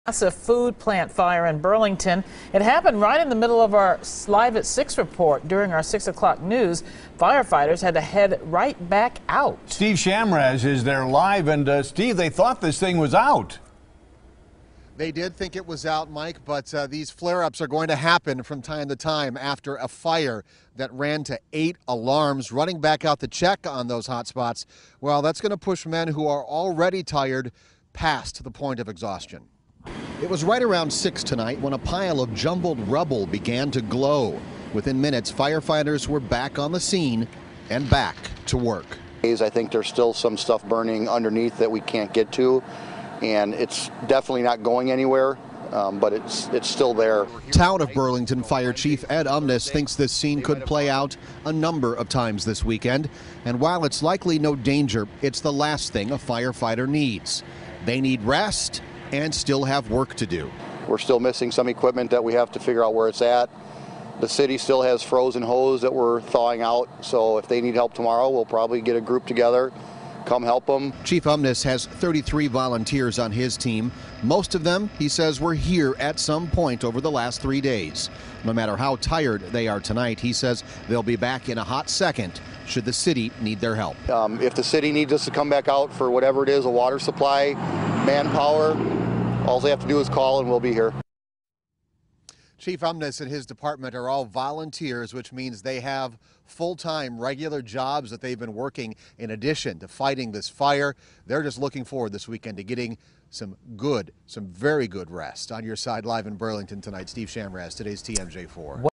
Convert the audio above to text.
Massive food plant fire in Burlington. It happened right in the middle of our Live at 6 report. During our 6 o'clock news, firefighters had to head right back out. Steve Chamraz is there live, and Steve, they thought this thing was out. They did think it was out, Mike, but these flare-ups are going to happen from time to time after a fire that ran to 8 alarms. Running back out to check on those hot spots, well, that's going to push men who are already tired past the point of exhaustion. It was right around 6 tonight when a pile of jumbled rubble began to glow. Within minutes, firefighters were back on the scene and back to work. I think there's still some stuff burning underneath that we can't get to, and it's definitely not going anywhere, but it's still there. Town of Burlington Fire Chief Ed Umnes thinks this scene could play out a number of times this weekend, and while it's likely no danger, it's the last thing a firefighter needs. They need rest and still have work to do. We're still missing some equipment that we have to figure out where it's at. The city still has frozen hose that we're thawing out, so if they need help tomorrow, we'll probably get a group together, come help them. Chief Umnes has 33 volunteers on his team. Most of them, he says, were here at some point over the last 3 days. No matter how tired they are tonight, he says they'll be back in a hot second should the city need their help. If the city needs us to come back out for whatever it is, a water supply, manpower, all they have to do is call and we'll be here. Chief Umnes and his department are all volunteers, which means they have full-time regular jobs that they've been working in addition to fighting this fire. They're just looking forward this weekend to getting some very good rest. On your side live in Burlington tonight, Steve Chamraz, today's TMJ4.